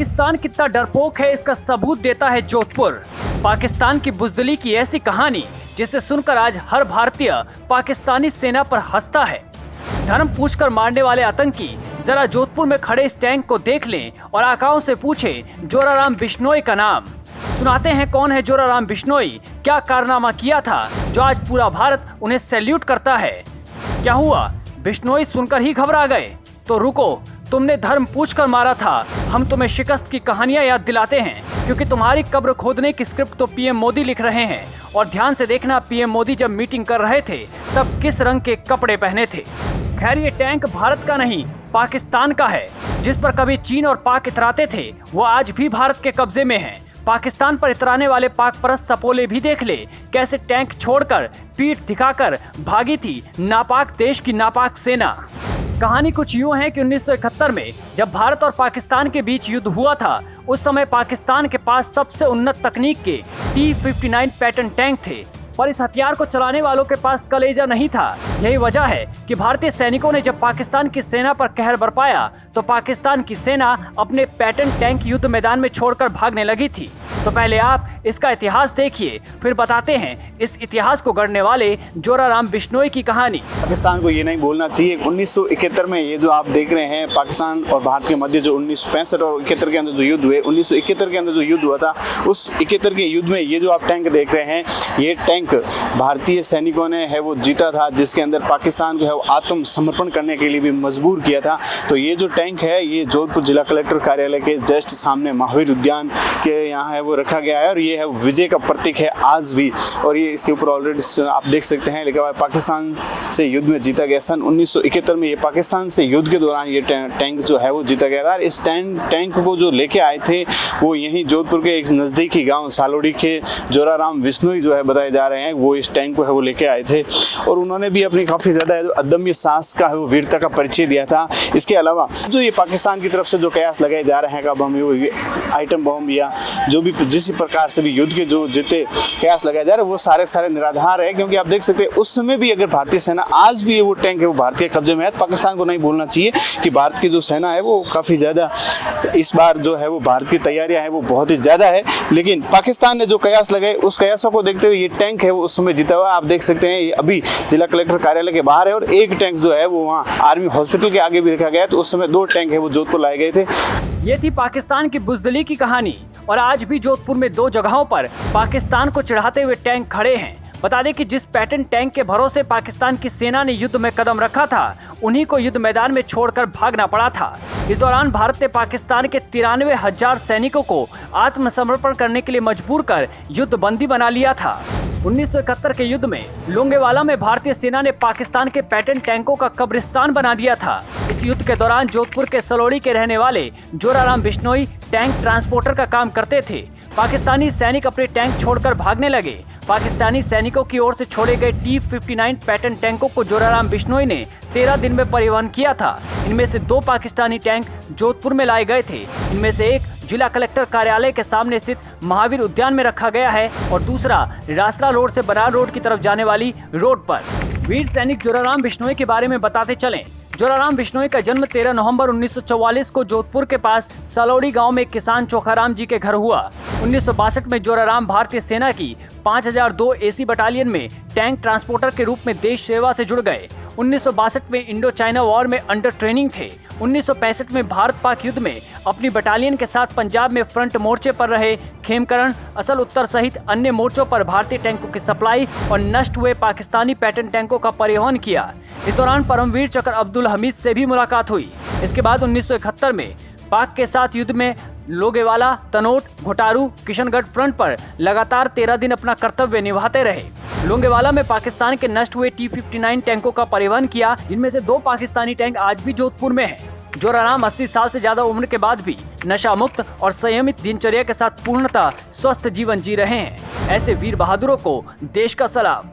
पाकिस्तान कितना डरपोक है इसका सबूत देता है जोधपुर। पाकिस्तान की बुज़दिली की ऐसी कहानी जिसे सुनकर आज हर भारतीय पाकिस्तानी सेना पर हंसता है। धर्म पूछकर मारने वाले आतंकी जरा जोधपुर में खड़े इस टैंक को देख लें और आकाओं से पूछें जोराराम बिश्नोई का नाम। सुनाते हैं कौन है जोराराम बिश्नोई, क्या कारनामा किया था जो आज पूरा भारत उन्हें सैल्यूट करता है। क्या हुआ, बिश्नोई सुनकर ही घबरा गए? तो रुको, तुमने धर्म पूछकर मारा था, हम तुम्हें शिकस्त की कहानियां याद दिलाते हैं, क्योंकि तुम्हारी कब्र खोदने की स्क्रिप्ट तो पीएम मोदी लिख रहे हैं। और ध्यान से देखना, पीएम मोदी जब मीटिंग कर रहे थे तब किस रंग के कपड़े पहने थे। खैर, ये टैंक भारत का नहीं पाकिस्तान का है। जिस पर कभी चीन और पाक इतराते थे वो आज भी भारत के कब्जे में है। पाकिस्तान पर इतराने वाले पाक परस्त सपोले भी देख ले, कैसे टैंक छोड़कर पीठ दिखाकर भागी थी नापाक देश की नापाक सेना। कहानी कुछ यूं है कि 1971 में जब भारत और पाकिस्तान के बीच युद्ध हुआ था, उस समय पाकिस्तान के पास सबसे उन्नत तकनीक के T-59 पैटर्न टैंक थे, पर इस हथियार को चलाने वालों के पास कलेजा नहीं था। यही वजह है कि भारतीय सैनिकों ने जब पाकिस्तान की सेना पर कहर बरपाया तो पाकिस्तान की सेना अपने पैटर्न टैंक युद्ध मैदान में छोड़कर भागने लगी थी। तो पहले आप इसका इतिहास देखिए, फिर बताते हैं इस इतिहास को गढ़ने वाले जोराराम बिश्नोई की कहानी। पाकिस्तान को ये नहीं बोलना चाहिए। 1971 में ये जो आप देख रहे हैं पाकिस्तान और भारत के मध्य जो 1965 और 71 के अंदर जो युद्ध हुए, 1971 के अंदर जो युद्ध हुआ था, उस 71 के युद्ध में ये जो आप टैंक देख रहे हैं, ये टैंक भारतीय सैनिकों ने है वो जीता था, जिसके अंदर पाकिस्तान को है वो आत्मसमर्पण करने के लिए भी मजबूर किया था। तो ये जो टैंक है ये जोधपुर जिला कलेक्टर कार्यालय के जस्ट सामने महावीर उद्यान के यहाँ है वो रखा गया है, और ये है विजय का प्रतीक है आज भी। और ये इसके ऊपर ऑलरेडी आप देख सकते हैं लिखा हुआ है पाकिस्तान से युद्ध में जीता गया। सन 1971 में ये पाकिस्तान से युद्ध के दौरान ये टैंक जो है वो जीता गया था। इस टैंक को जो लेके आए थे वो यहीं जोधपुर के एक नज़दीकी गाँव सालोड़ी के जोराराम बिश्नोई जो है बताए जा रहे हैं, वो इस टैंक को है वो लेके आए थे। और उन्होंने भी अपनी काफ़ी ज़्यादा अदम्य साहस का है वो वीरता का परिचय दिया था। इसके अलावा जो ये पाकिस्तान की तरफ से जो कयास लगाए जा रहे हैं कब हम आइटम बम या जो भी जिस प्रकार से भी युद्ध के जो जितने कयास लगाए जा रहे हैं वो सारे निराधार है। क्योंकि आप देख सकते हैं उस समय भी अगर भारतीय सेना आज भी वो टैंक है वो भारतीय कब्जे में है, पाकिस्तान को नहीं बोलना चाहिए कि भारत की जो सेना है वो काफ़ी ज़्यादा इस बार जो है वो भारत की तैयारियां हैं वो बहुत ही ज़्यादा है। लेकिन पाकिस्तान ने जो कयास लगाए उस कयासों को देखते हुए ये टैंक है वो उस समय जीता हुआ। आप देख सकते हैं ये अभी जिला कलेक्टर कार्यालय के बाहर है, और एक टैंक जो है वो वहाँ आर्मी हॉस्पिटल के आगे भी रखा गया है। तो उस समय 2 टैंक है वो जोधपुर लाए गए थे। ये थी पाकिस्तान की बुज़दिली की कहानी। और आज भी जोधपुर में 2 जगहों पर पाकिस्तान को चिढ़ाते हुए टैंक खड़े हैं। बता दें कि जिस पैटर्न टैंक के भरोसे पाकिस्तान की सेना ने युद्ध में कदम रखा था, उन्हीं को युद्ध मैदान में छोड़कर भागना पड़ा था। इस दौरान भारत ने पाकिस्तान के 93,000 सैनिकों को आत्मसमर्पण करने के लिए मजबूर कर युद्ध बंदी बना लिया था। 1971 के युद्ध में लोंगेवाला में भारतीय सेना ने पाकिस्तान के पैटर्न टैंकों का कब्रिस्तान बना दिया था। इस युद्ध के दौरान जोधपुर के सलोड़ी के रहने वाले जोराराम बिश्नोई टैंक ट्रांसपोर्टर का काम करते थे। पाकिस्तानी सैनिक अपने टैंक छोड़कर भागने लगे। पाकिस्तानी सैनिकों की ओर से छोड़े गए T-59 पैटर्न टैंकों को जोराराम बिश्नोई ने 13 दिन में परिवहन किया था। इनमें से 2 पाकिस्तानी टैंक जोधपुर में लाए गए थे। इनमें से एक जिला कलेक्टर कार्यालय के सामने स्थित महावीर उद्यान में रखा गया है और दूसरा रासला रोड से बनार रोड की तरफ जाने वाली रोड पर। वीर सैनिक जोराराम बिश्नोई के बारे में बताते चलें। जोराराम बिश्नोई का जन्म 13 नवंबर 1944 को जोधपुर के पास सलोड़ी गांव में किसान चोखाराम जी के घर हुआ। 1962 में जोराराम भारतीय सेना की 5002 एसी बटालियन में टैंक ट्रांसपोर्टर के रूप में देश सेवा से जुड़ गए। 1962 में इंडो चाइना वॉर में अंडर ट्रेनिंग थे। 1965 में भारत पाक युद्ध में अपनी बटालियन के साथ पंजाब में फ्रंट मोर्चे पर रहे। खेमकरण, असल उत्तर सहित अन्य मोर्चों पर भारतीय टैंकों की सप्लाई और नष्ट हुए पाकिस्तानी पैटर्न टैंकों का परिवहन किया। इस दौरान परमवीर चक्र अब्दुल हमीद से भी मुलाकात हुई। इसके बाद 1971 में पाक के साथ युद्ध में लोंगेवाला, तनोट, घोटारू, किशनगढ़ फ्रंट पर लगातार 13 दिन अपना कर्तव्य निभाते रहे। लोंगेवाला में पाकिस्तान के नष्ट हुए T-59 टैंकों का परिवहन किया, जिनमें से 2 पाकिस्तानी टैंक आज भी जोधपुर में हैं। जोराराम 80 साल से ज्यादा उम्र के बाद भी नशा मुक्त और संयमित दिनचर्या के साथ पूर्णतः स्वस्थ जीवन जी रहे हैं। ऐसे वीर बहादुरों को देश का सलाम।